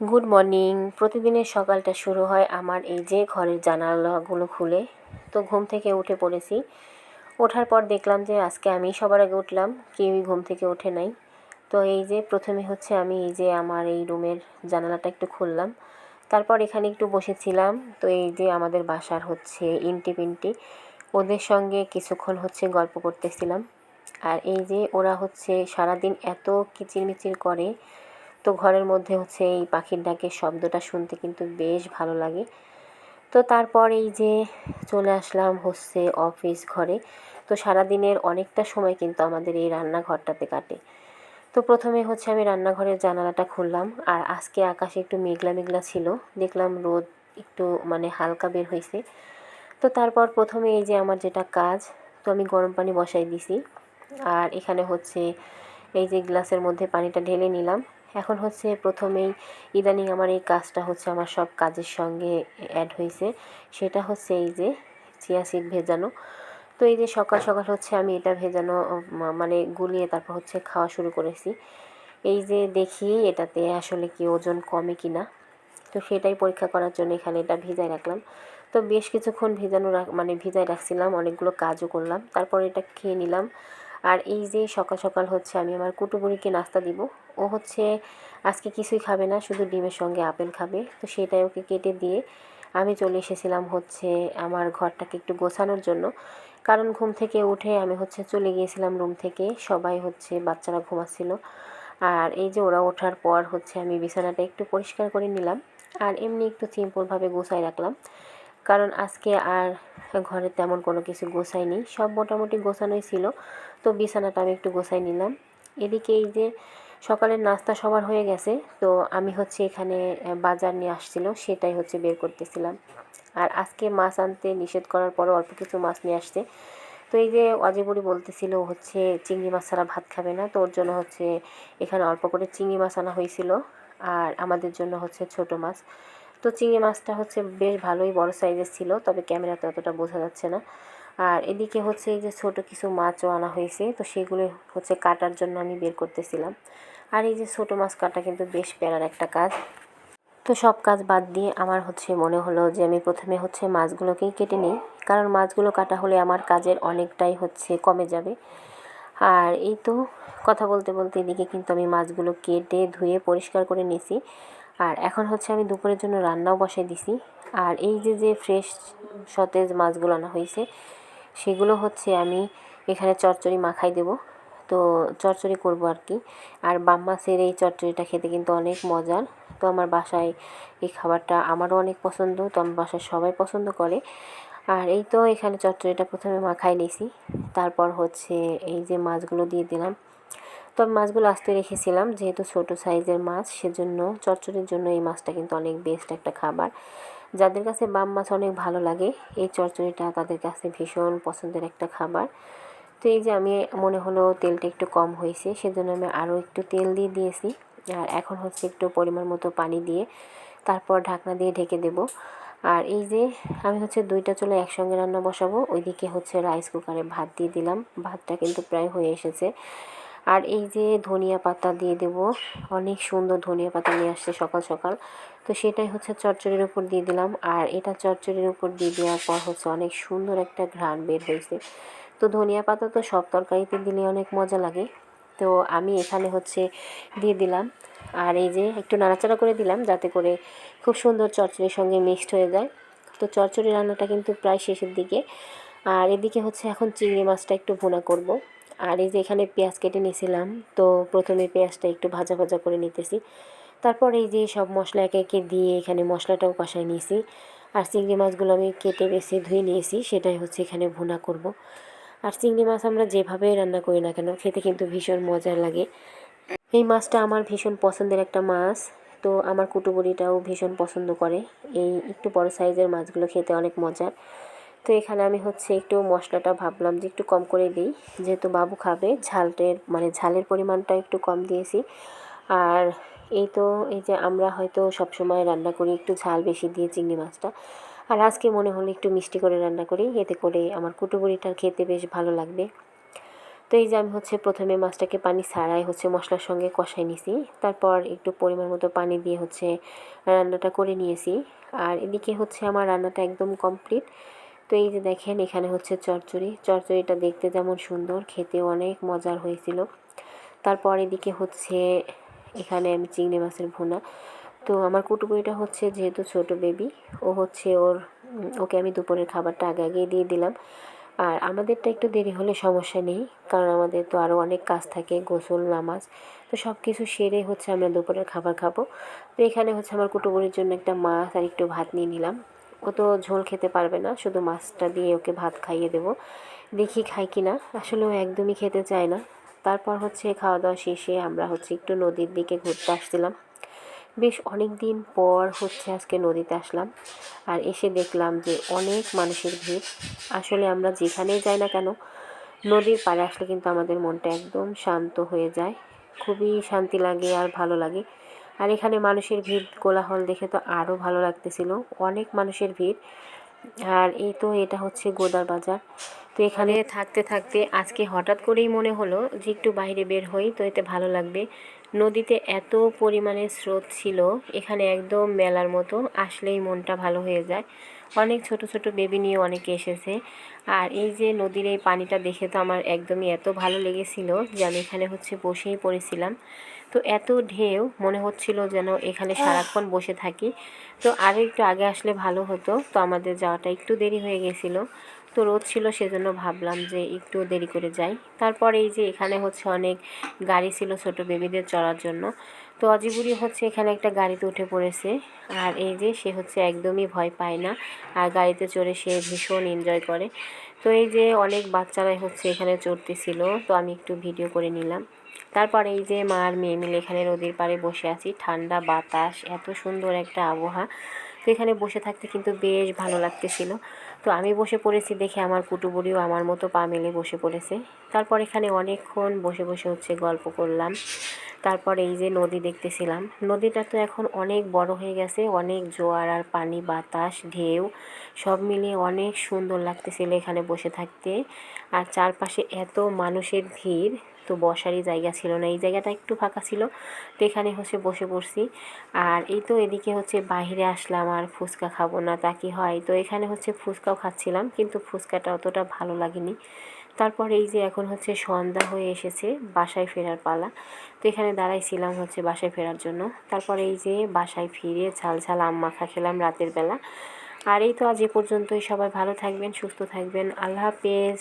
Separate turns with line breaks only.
Good morning. প্রতিদিনের সকালটা শুরু হয় আমার এই যে ঘরের জানালাগুলো খুলে। তো ঘুম থেকে উঠে পড়েছি। ওঠার পর দেখলাম যে আজকে আমি সবার আগে উঠলাম, কেউই ঘুম থেকে ওঠে নাই। তো এই যে প্রথমে হচ্ছে আমি এই যে আমার এই রুমের জানালাটা একটু খুললাম, তারপর এখানে একটু বসেছিলাম। তো এই যে আমাদের বাসার হচ্ছে ইন্টি পিন্টি, ওদের সঙ্গে কিছুক্ষণ হচ্ছে গল্প করতেছিলাম। আর এই যে ওরা হচ্ছে সারাদিন এত কিচিরমিচির করে, তো ঘরের মধ্যে হচ্ছে এই পাখির ডাকের শব্দটা শুনতে কিন্তু বেশ ভালো লাগে। তো তারপর এই যে চলে আসলাম হচ্ছে অফিস ঘরে। তো সারাদিনের অনেকটা সময় কিন্তু আমাদের এই রান্নাঘরটাতে কাটে। তো প্রথমে হচ্ছে আমি রান্নাঘরের জানালাটা খুললাম, আর আজকে আকাশে একটু মেঘলা মেঘলা ছিল, দেখলাম রোদ একটু হালকা বের হয়েছে। তো তারপর প্রথমে এই যে আমার যেটা কাজ, তো আমি গরম পানি বসাই দিছি। আর এখানে হচ্ছে এই যে গ্লাসের মধ্যে পানিটা ঢেলে নিলাম। এখন হচ্ছে প্রথমেই ইদানিং আমার এই কাজটা হচ্ছে আমার সব কাজের সঙ্গে অ্যাড হয়েছে, সেটা হচ্ছে এই যে চিয়া সিড ভেজানো। তো এই যে সকাল সকাল হচ্ছে আমি এটা ভেজানো গুলিয়ে তারপর হচ্ছে খাওয়া শুরু করেছি। এই যে দেখি এটাতে আসলে কি ওজন কমে কি না, তো সেটাই পরীক্ষা করার জন্য এখানে এটা ভিজায় রাখলাম। তো বেশ কিছুক্ষণ ভিজায় রাখছিলাম, অনেকগুলো কাজও করলাম, তারপর এটা খেয়ে নিলাম। আর এই যে সকাল সকাল হচ্ছে আমি আমার কুটুবুড়িকে নাস্তা দিব। ও হচ্ছে আজকে কিছুই খাবে না, শুধু ডিমের সঙ্গে আপেল খাবে। তো সেটাই ওকে কেটে দিয়ে আমি চলে এসেছিলাম হচ্ছে আমার ঘরটাকে একটু গোছানোর জন্য। কারণ ঘুম থেকে উঠে আমি হচ্ছে চলে গিয়েছিলাম রুম থেকে, সবাই হচ্ছে বাচ্চারা ঘুমাচ্ছিল। আর এই যে ওরা ওঠার পর হচ্ছে আমি বিছানাটা একটু পরিষ্কার করে নিলাম, আর এমনি একটু সিম্পলভাবে গোছায় রাখলাম। কারণ আজকে আর ঘরে তেমন কোনো কিছু গোছাইনি, সব মোটামুটি গোছানোই ছিল। তো বিছানাটা আমি একটু গোছাই নিলাম। এদিকে এই যে সকালের নাস্তা সবার হয়ে গেছে। তো আমি হচ্ছে এখানে বাজার নিয়ে আসছিল, সেটাই হচ্ছে বের করতেছিলাম। আর আজকে মাছ আনতে নিষেধ করার পরও অল্প কিছু মাছ নিয়ে আসছে। তো এই যে অজয় বলতেছিল হচ্ছে চিংড়ি মাছ ছাড়া ভাত খাবে না, তো ওর জন্য হচ্ছে এখানে অল্প করে চিংড়ি মাছ আনা হয়েছিল। আর আমাদের জন্য হচ্ছে ছোট মাছ। তো চিংড়ি মাছটা হচ্ছে বেশ ভালোই বড় সাইজের ছিল, তবে ক্যামেরাতে অতটা বোঝা যাচ্ছে না। আর এদিকে হচ্ছে এই যে ছোট কিছু মাছও আনা হয়েছে, তো সেগুলো হচ্ছে কাটার জন্য আমি বের করতেছিলাম। আর এই যে ছোট মাছ কাটা কিন্তু বেশ প্যারার একটা কাজ। তো সব কাজ বাদ দিয়ে আমার হচ্ছে মনে হলো যে আমি প্রথমে হচ্ছে মাছগুলোকেই কেটে নিই, কারণ মাছগুলো কাটা হলে আমার কাজের অনেকটাই হচ্ছে কমে যাবে। আর এই তো কথা বলতে বলতে এদিকে কিন্তু আমি মাছগুলো কেটে ধুয়ে পরিষ্কার করে নিয়েছি। আর এখন হচ্ছে আমি দুপুরের জন্য রান্নাও বসাই দিছি। আর এই যে যে ফ্রেশ সতেজ মাছগুলো আনা হয়েছে, সেগুলো হচ্ছে আমি এখানে চচ্চড়ি মাখাই দেব। তো চচ্চড়ি করব আর কি। আর বাম মাছের এই চচ্চড়িটা খেতে কিন্তু অনেক মজার। তো আমার বাসায় এই খাবারটা আমারও অনেক পছন্দ, তো আমার বাসায় সবাই পছন্দ করে। আর এই তো এখানে চচ্চড়িটা প্রথমে মাখাই নিয়েছি, তারপর হচ্ছে এই যে মাছগুলো দিয়ে দিলাম। তো আমি মাছগুলো আস্তে রেখেছিলাম, যেহেতু ছোট সাইজের মাছ, সেজন্য চচ্চড়ির জন্য এই মাছটা কিন্তু অনেক বেস্ট একটা খাবার। যাদের কাছে বাম মাছ অনেক ভালো লাগে, এই চচ্চড়িটা তাদের কাছে ভীষণ পছন্দের একটা খাবার। তো এই যে আমি মনে হলো তেলটা একটু কম হয়েছে, সেজন্য আমি আরও একটু তেল দিয়ে দিয়েছি। আর এখন হচ্ছে একটু পরিমাণ মতো পানি দিয়ে তারপর ঢাকনা দিয়ে ঢেকে দেব। আর এই যে আমি হচ্ছে দুইটা চুলে একসঙ্গে রান্না বসাবো, ওইদিকে হচ্ছে রাইস কুকারে ভাত দিয়ে দিলাম, ভাতটা কিন্তু প্রায় হয়ে এসেছে। আর এই যে ধনিয়া পাতা দিয়ে দেব, অনেক সুন্দর ধনিয়া পাতা নিয়ে আসছে সকাল সকাল। তো সেটাই হচ্ছে চচ্চড়ির উপর দিয়ে দিলাম, আর এটা চচ্চড়ির উপর দিয়ে দেওয়ার পর হচ্ছে অনেক সুন্দর একটা ঘ্রাণ বের হয়েছে। তো ধনিয়া পাতা তো সব তরকারিতে দিলে অনেক মজা লাগে। তো আমি এখানে হচ্ছে দিয়ে দিলাম, আর এই যে একটু নাড়াচাড়া করে দিলাম যাতে করে খুব সুন্দর চচ্চড়ির সঙ্গে মিক্সড হয়ে যায়। তো চচ্চড়ি রান্নাটা কিন্তু প্রায় শেষের দিকে। আর এদিকে হচ্ছে এখন চিংড়ি মাছটা একটু ভুনা করব। আর এই যে এখানে পেঁয়াজ কেটে নিয়েছিলাম, তো প্রথমে পেঁয়াজটা একটু ভাজা ভাজা করে নিতেছি। তারপর এই যে সব মশলা একে একে দিয়ে এখানে মশলাটাও কষাই নিয়েছি। আর চিংড়ি মাছগুলো আমি কেটে বেছে ধুয়ে নিয়েছি, সেটাই হচ্ছে এখানে ভুনা করব। আর চিংড়ি মাছ আমরা যেভাবে রান্না করি না কেন, খেতে কিন্তু ভীষণ মজার লাগে। এই মাছটা আমার ভীষণ পছন্দের একটা মাছ। তো আমার কুটুবুড়িটাও ভীষণ পছন্দ করে এই একটু বড় সাইজের মাছগুলো, খেতে অনেক মজার। তো এখানে আমি হচ্ছে একটু মশলাটা ভাবলাম যে একটু কম করে দিই, যেহেতু বাবু খাবে, ঝালের পরিমাণটা একটু কম দিয়েছি। আর এই তো এই যে আমরা হয়তো সবসময় রান্না করি একটু ঝাল বেশি দিয়ে চিংড়ি মাছটা, আর আজকে মনে হলো একটু মিষ্টি করে রান্না করি, এতে করে আমার কুটুবুড়িটার খেতে বেশ ভালো লাগবে। তো এই যে আমি হচ্ছে প্রথমে মাছটাকে পানি ছাড়াই হচ্ছে মশলার সঙ্গে কষাই নিছি, তারপর একটু পরিমাণ মতো পানি দিয়ে হচ্ছে রান্নাটা করে নিয়েছি। আর এদিকে হচ্ছে আমার রান্নাটা একদম কমপ্লিট। তো এই যে দেখেন এখানে হচ্ছে চচ্চড়িটা দেখতে যেমন সুন্দর, খেতেও অনেক মজার হয়েছিল। তারপর এদিকে হচ্ছে এখানে আমি চিংড়ি মাছের ভুনা। তো আমার কুটুবইটা হচ্ছে যেহেতু ছোট বেবি, ও হচ্ছে ওকে আমি দুপুরের খাবারটা আগে আগেই দিয়ে দিলাম। আর আমাদেরটা একটু দেরি হলে সমস্যা নেই, কারণ আমাদের তো আরও অনেক কাজ থাকে, গোসল নামাজ, তো সব কিছু সেরে হচ্ছে আমরা দুপুরের খাবার খাবো। তো এখানে হচ্ছে আমার কুটুবুরির জন্য একটা মাছ আর একটু ভাত নিয়ে নিলাম। ও তো ঝোল খেতে পারবে না, শুধু মাছটা দিয়ে ওকে ভাত খাইয়ে দেবো, দেখি খাই কি না। আসলে ও একদমই খেতে চায় না। তারপর হচ্ছে খাওয়া দাওয়া শেষে আমরা হচ্ছে একটু নদীর দিকে ঘুরতে আসছিলাম। বেশ অনেক দিন পর হচ্ছে আজকে নদীতে আসলাম, আর এসে দেখলাম যে অনেক মানুষের ভিড়। আসলে আমরা যেখানেই যাই না কেন, নদীর পাড়ে আসলে কিন্তু আমাদের মনটা একদম শান্ত হয়ে যায়, খুবই শান্তি লাগে আর ভালো লাগে। আর এখানে মানুষের ভিড় কোলাহল দেখে তো আরও ভালো লাগতেছিল, অনেক মানুষের ভিড়। আর এই তো এটা হচ্ছে গোদার বাজার। তো এখানে থাকতে থাকতে আজকে হঠাৎ করেই মনে হলো যে একটু বাইরে বের হই, তো এতে ভালো লাগবে। নদীতে এত পরিমাণে স্রোত ছিল, এখানে একদম মেলার মতো, আসলেই মনটা ভালো হয়ে যায়। অনেক ছোট ছোট বেবি নিয়ে অনেকে এসেছে। আর এই যে নদীর এই পানিটা দেখে তো আমার একদমই এত ভালো লেগেছিল যে আমি এখানে হচ্ছে বসেই পড়েছিলাম। তো এত ঢেউ, মনে হচ্ছিল যেন এখানে সারাক্ষণ বসে থাকি। তো আরও একটু আগে আসলে ভালো হতো, তো আমাদের যাওয়াটা একটু দেরি হয়ে গেছিলো। তো রোদ ছিল, সেজন্য ভাবলাম যে একটু দেরি করে যাই। তারপর এই যে এখানে হচ্ছে অনেক গাড়ি ছিল ছোট বেবিদের চড়ার জন্য। তো অজিবুরি হচ্ছে এখানে একটা গাড়িতে উঠে পড়েছে। আর এই যে সে হচ্ছে একদমই ভয় পায় না, আর গাড়িতে চড়ে সে ভীষণ এনজয় করে। তো এই যে অনেক বাচ্চারাই হচ্ছে এখানে চড়তেছিল, তো আমি একটু ভিডিও করে নিলাম। তারপর এই যে মা আর মেয়ে মিলে এখানে নদীর পাড়ে বসে আছি, ঠান্ডা বাতাস, এত সুন্দর একটা আবহাওয়া। তো এখানে বসে থাকতে কিন্তু বেশ ভালো লাগতেছিল। তো আমি বসে পড়েছি দেখে আমার কুটুবুড়িও আমার মতো পা মেলে বসে পড়েছে। তারপর এখানে অনেকক্ষণ বসে বসে হচ্ছে গল্প করলাম। তারপর এই যে নদী দেখতেছিলাম, নদীটা তো এখন অনেক বড় হয়ে গেছে, অনেক জোয়ার আর পানি, বাতাস, ঢেউ সব মিলিয়ে অনেক সুন্দর লাগতেছিল এখানে বসে থাকতে। আর চারপাশে এত মানুষের ভিড়, তো বসারই জায়গা ছিল না, এই জায়গাটা একটু ফাঁকা ছিল, তো এখানে হচ্ছে বসে পড়ছি। আর এই তো এদিকে হচ্ছে বাইরে আসলাম, আর ফুচকা খাবো না তা কি হয়, তো এখানে হচ্ছে ফুচকাও খাচ্ছিলাম, কিন্তু ফুচকাটা অতটা ভালো লাগেনি। তারপর এই যে এখন হচ্ছে সন্ধ্যা হয়ে এসেছে, বাসায় ফেরার পালা। তো এখানে দাঁড়াইছিলাম হচ্ছে বাসায় ফেরার জন্য। তারপর এই যে বাসায় ফিরে ঝাল ঝাল আম মাখা খেলাম রাতের বেলা। আর এই তো আজ এ পর্যন্তই, সবাই ভালো থাকবেন, সুস্থ থাকবেন, আল্লাহ হাফেজ।